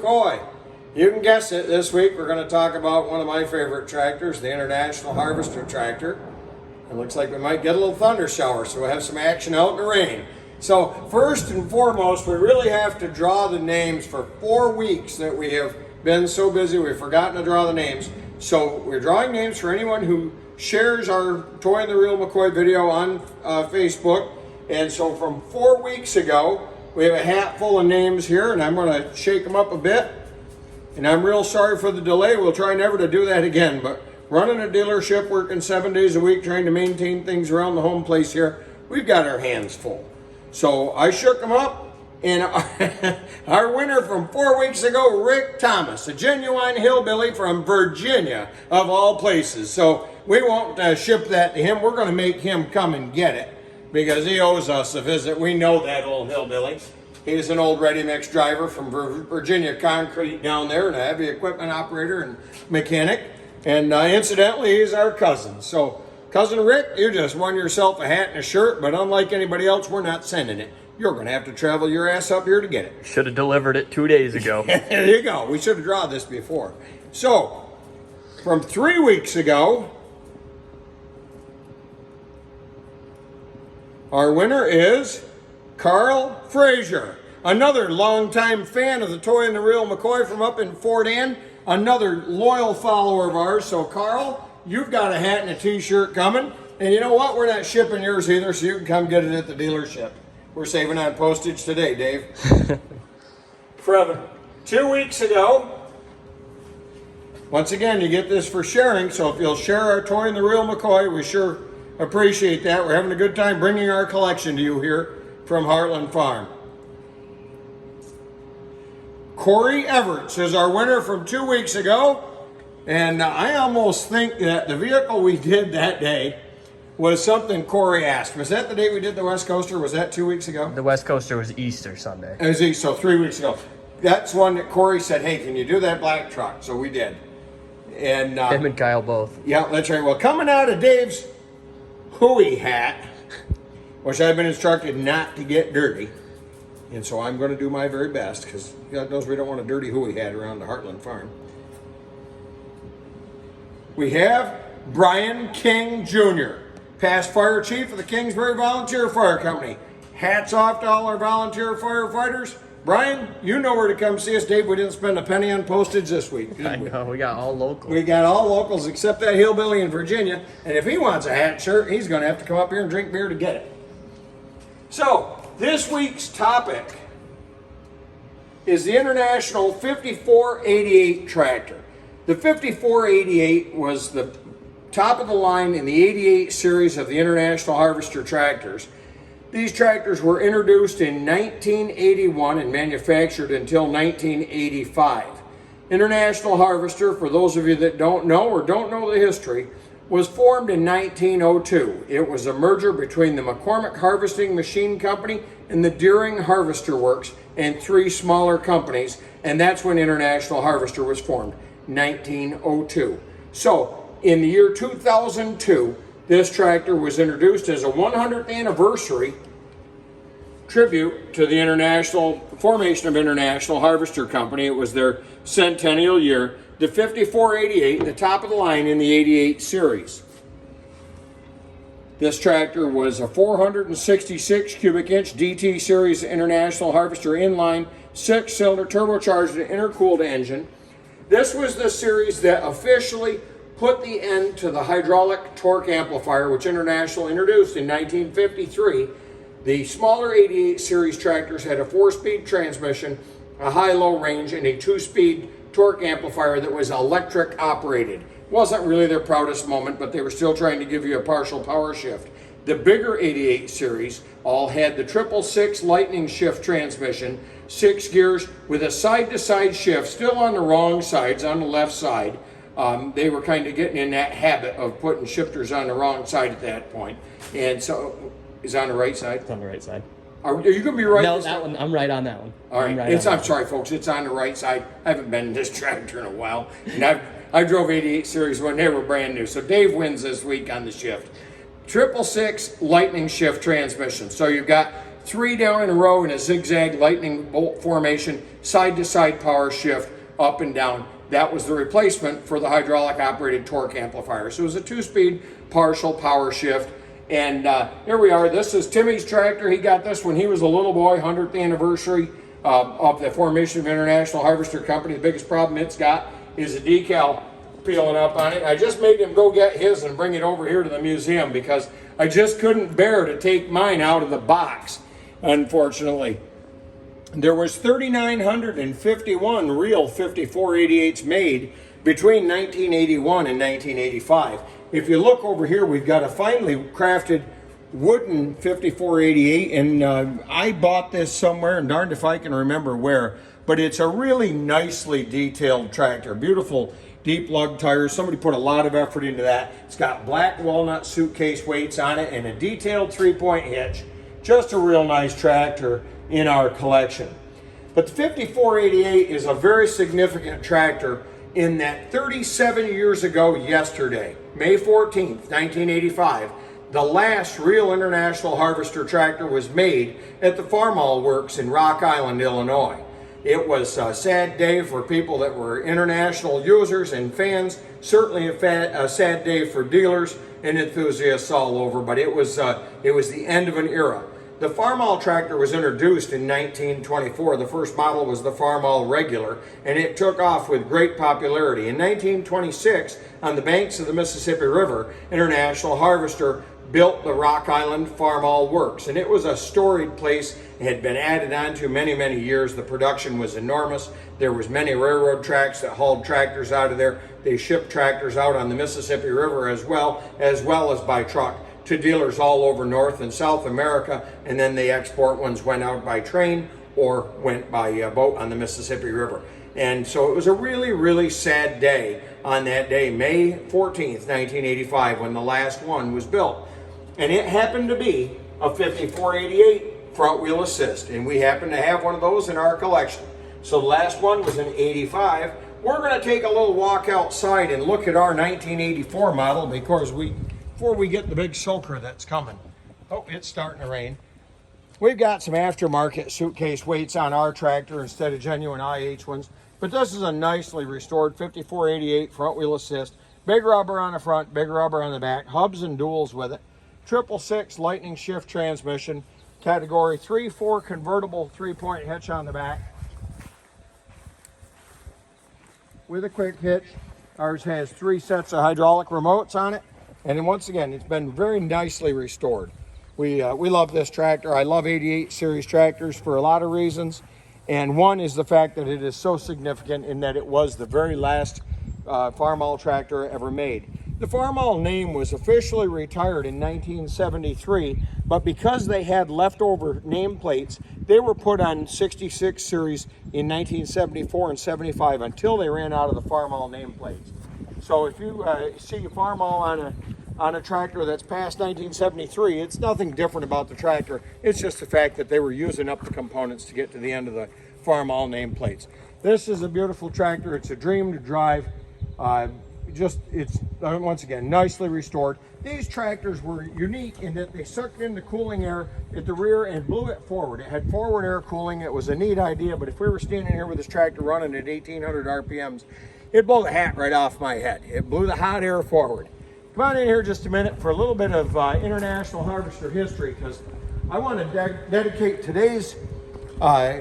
McCoy. You can guess it. This week we're going to talk about one of my favorite tractors, the International Harvester tractor. It looks like we might get a little thunder shower, so we'll have some action out in the rain. So first and foremost, we really have to draw the names for 4 weeks that we have been so busy we've forgotten to draw the names. So we're drawing names for anyone who shares our Toy and the Real McCoy video on Facebook. And so from 4 weeks ago, we have a hat full of names here, and I'm going to shake them up a bit. And I'm real sorry for the delay. We'll try never to do that again. But running a dealership, working 7 days a week, trying to maintain things around the home place here, we've got our hands full. So I shook them up, and our winner from 4 weeks ago, Rick Thomas, a genuine hillbilly from Virginia, of all places. So we won't ship that to him. We're going to make him come and get it because he owes us a visit. We know that old hillbilly. He's an old ready-mix driver from Virginia Concrete down there, and a heavy equipment operator and mechanic. And incidentally, he's our cousin. So, Cousin Rick, you just won yourself a hat and a shirt, but unlike anybody else, we're not sending it. You're going to have to travel your ass up here to get it. Should have delivered it 2 days ago. There you go. We should have drawn this before. So, from 3 weeks ago, our winner is Carl Frazier, another longtime fan of the Toy and the Real McCoy from up in Fort Ann, another loyal follower of ours. So Carl, you've got a hat and a t-shirt coming, and you know what? We're not shipping yours either, so you can come get it at the dealership. We're saving on postage today, Dave. From 2 weeks ago, once again, you get this for sharing, so if you'll share our Toy and the Real McCoy, we sure appreciate that. We're having a good time bringing our collection to you here from Heartland Farm. Corey Everts is our winner from 2 weeks ago. And I almost think that the vehicle we did that day was something Corey asked. Was that the day we did the West Coaster? Was that 2 weeks ago? The West Coaster was Easter Sunday. It was Easter, so 3 weeks ago. That's one that Corey said, hey, can you do that black truck? So we did. And him and Kyle both. Yeah, that's right. Well, coming out of Dave's hooey hat, which I've been instructed not to get dirty. And so I'm going to do my very best because God knows we don't want a dirty hooey hat around the Heartland Farm. We have Brian King Jr., past fire chief of the Kingsbury Volunteer Fire Company. Hats off to all our volunteer firefighters. Brian, you know where to come see us. Dave, we didn't spend a penny on postage this week. I know, we got all local. We got all locals except that hillbilly in Virginia. And if he wants a hat shirt, he's going to have to come up here and drink beer to get it. So, this week's topic is the International 5488 tractor. The 5488 was the top of the line in the 88 series of the International Harvester tractors. These tractors were introduced in 1981 and manufactured until 1985. International Harvester, for those of you that don't know or don't know the history, was formed in 1902. It was a merger between the McCormick Harvesting Machine Company and the Deering Harvester Works and 3 smaller companies, and that's when International Harvester was formed, 1902. So, in the year 2002, this tractor was introduced as a 100th anniversary tribute to the formation of International Harvester Company. It was their centennial year. The 5488, the top of the line in the 88 series. This tractor was a 466 cubic inch DT series International Harvester inline 6-cylinder turbocharged and intercooled engine. This was the series that officially put the end to the hydraulic torque amplifier, which International introduced in 1953. The smaller 88 series tractors had a 4-speed transmission, a high-low range, and a 2-speed torque amplifier that was electric operated. Wasn't really their proudest moment, but they were still trying to give you a partial power shift. The bigger 88 series all had the 666 lightning shift transmission, 6 gears with a side-to-side shift, still on the wrong sides, on the left side. They were kind of getting in that habit of putting shifters on the wrong side at that point. And so, is it on the right side? It's on the right side. Are you going to be right? No, that one. I'm right on that one. All right. I'm sorry, folks. It's on the right side. I haven't been in this tractor in a while. And I drove 88 series when they were brand new. So Dave wins this week on the shift. 666 lightning shift transmission. So you've got 3 down in a row in a zigzag lightning bolt formation, side-to-side power shift, up and down. That was the replacement for the hydraulic operated torque amplifier. So it was a 2-speed partial power shift. And here we are. This is Timmy's tractor. He got this when he was a little boy, 100th anniversary of the formation of International Harvester Company. The biggest problem it's got is a decal peeling up on it. I just made him go get his and bring it over here to the museum because I just couldn't bear to take mine out of the box, unfortunately. There was 3,951 real 5488s made between 1981 and 1985. If you look over here, we've got a finely crafted wooden 5488, and I bought this somewhere, and darned if I can remember where, but it's a really nicely detailed tractor. Beautiful deep lug tires. Somebody put a lot of effort into that. It's got black walnut suitcase weights on it and a detailed 3-point hitch. Just a real nice tractor in our collection. But the 5488 is a very significant tractor in that 37 years ago yesterday, May 14th, 1985, the last real International Harvester tractor was made at the Farmall Works in Rock Island, Illinois. It was a sad day for people that were international users and fans, certainly a sad day for dealers and enthusiasts all over, but it was the end of an era. The Farmall tractor was introduced in 1924. The first model was the Farmall Regular, and it took off with great popularity. In 1926, on the banks of the Mississippi River, International Harvester built the Rock Island Farmall Works, and it was a storied place. It had been added on to many, many years. The production was enormous. There was many railroad tracks that hauled tractors out of there. They shipped tractors out on the Mississippi River as well as by truck to dealers all over North and South America, and then the export ones went out by train or went by boat on the Mississippi River. And so it was a really, really sad day on that day, May 14th, 1985, when the last one was built. And it happened to be a 5488 front wheel assist, and we happen to have one of those in our collection. So the last one was an 85. We're going to take a little walk outside and look at our 1984 model before we get the big soaker that's coming. Oh, it's starting to rain. We've got some aftermarket suitcase weights on our tractor instead of genuine IH ones, but this is a nicely restored 5488 front wheel assist. Big rubber on the front, big rubber on the back, hubs and duals with it. 666 lightning shift transmission, category 3/4 convertible 3-point hitch on the back with a quick hitch. Ours has 3 sets of hydraulic remotes on it. And then once again, it's been very nicely restored. We love this tractor. I love 88 series tractors for a lot of reasons. And one is the fact that it is so significant in that it was the very last Farmall tractor ever made. The Farmall name was officially retired in 1973, but because they had leftover nameplates, they were put on 66 series in 1974 and 75 until they ran out of the Farmall nameplates. So if you see a Farmall on a tractor that's past 1973, it's nothing different about the tractor. It's just the fact that they were using up the components to get to the end of the Farmall nameplates. This is a beautiful tractor. It's a dream to drive. It's once again nicely restored. These tractors were unique in that they sucked in the cooling air at the rear and blew it forward. It had forward air cooling. It was a neat idea, but if we were standing here with this tractor running at 1800 RPMs, it'd blow the hat right off my head. It blew the hot air forward. Come on in here just a minute for a little bit of International Harvester history, because I want to dedicate today's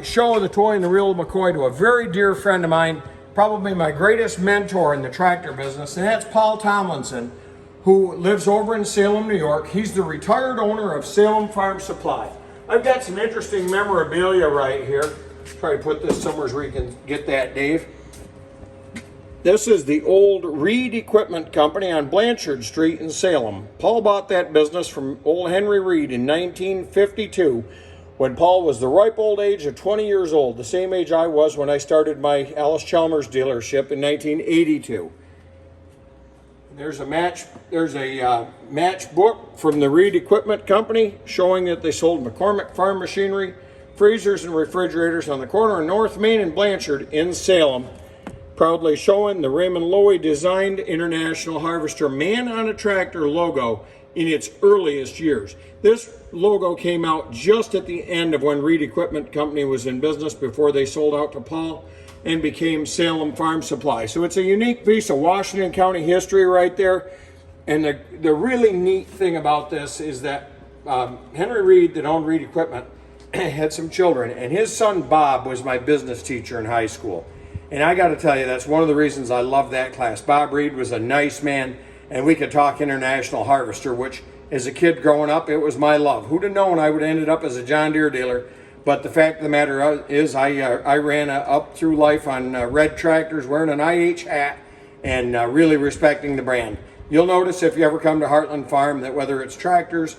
show of the toy and the Real McCoy to a very dear friend of mine, probably my greatest mentor in the tractor business, and that's Paul Tomlinson, who lives over in Salem, New York. He's the retired owner of Salem Farm Supply. I've got some interesting memorabilia right here. Try to put this somewhere where you can get that, Dave. This is the old Reed Equipment Company on Blanchard Street in Salem. Paul bought that business from old Henry Reed in 1952 when Paul was the ripe old age of 20 years old, the same age I was when I started my Alice Chalmers dealership in 1982. There's a match book from the Reed Equipment Company showing that they sold McCormick Farm Machinery, freezers and refrigerators on the corner of North Main and Blanchard in Salem. Proudly showing the Raymond Loewy designed International Harvester man on a tractor logo in its earliest years. This logo came out just at the end of when Reed Equipment Company was in business before they sold out to Paul and became Salem Farm Supply. So it's a unique piece of Washington County history right there. And the really neat thing about this is that Henry Reed, that owned Reed Equipment, had some children, and his son Bob was my business teacher in high school. And I got to tell you, that's one of the reasons I love that class. Bob Reed was a nice man, and we could talk International Harvester, which as a kid growing up, it was my love. Who'd have known I would have ended up as a John Deere dealer? But the fact of the matter is I ran up through life on red tractors, wearing an IH hat, and really respecting the brand. You'll notice if you ever come to Heartland Farm that whether it's tractors,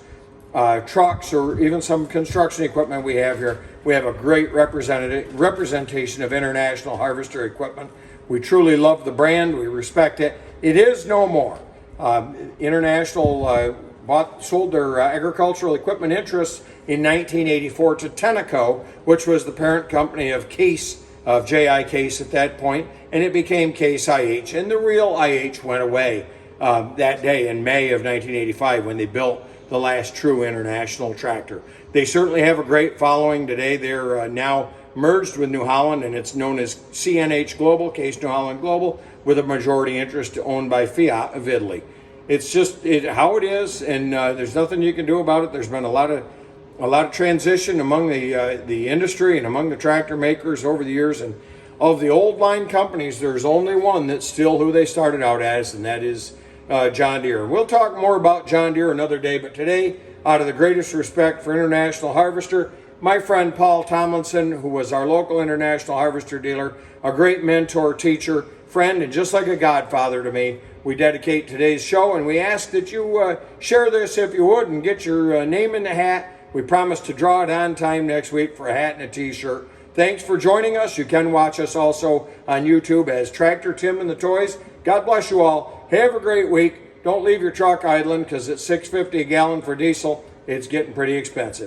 trucks, or even some construction equipment we have here, we have a great representation of International Harvester equipment. We truly love the brand. We respect it. It is no more. International sold their agricultural equipment interests in 1984 to Tenneco, which was the parent company of Case, of J.I. Case at that point, and it became Case IH. And the real IH went away that day in May of 1985 when they built the last true international tractor. They certainly have a great following today. They're now merged with New Holland, and it's known as CNH Global, Case New Holland Global, with a majority interest owned by Fiat of Italy. It's just how it is, and there's nothing you can do about it. There's been a lot of transition among the industry and among the tractor makers over the years, and of the old line companies, there's only one that's still who they started out as, and that is John Deere. We'll talk more about John Deere another day, but today, out of the greatest respect for International Harvester, my friend Paul Tomlinson, who was our local International Harvester dealer, a great mentor, teacher, friend, and just like a godfather to me, we dedicate today's show, and we ask that you share this if you would and get your name in the hat. We promise to draw it on time next week for a hat and a t-shirt. Thanks for joining us. You can watch us also on YouTube as Tractor Tim and the Toys. God bless you all. Have a great week. Don't leave your truck idling because at $6.50 a gallon for diesel, it's getting pretty expensive.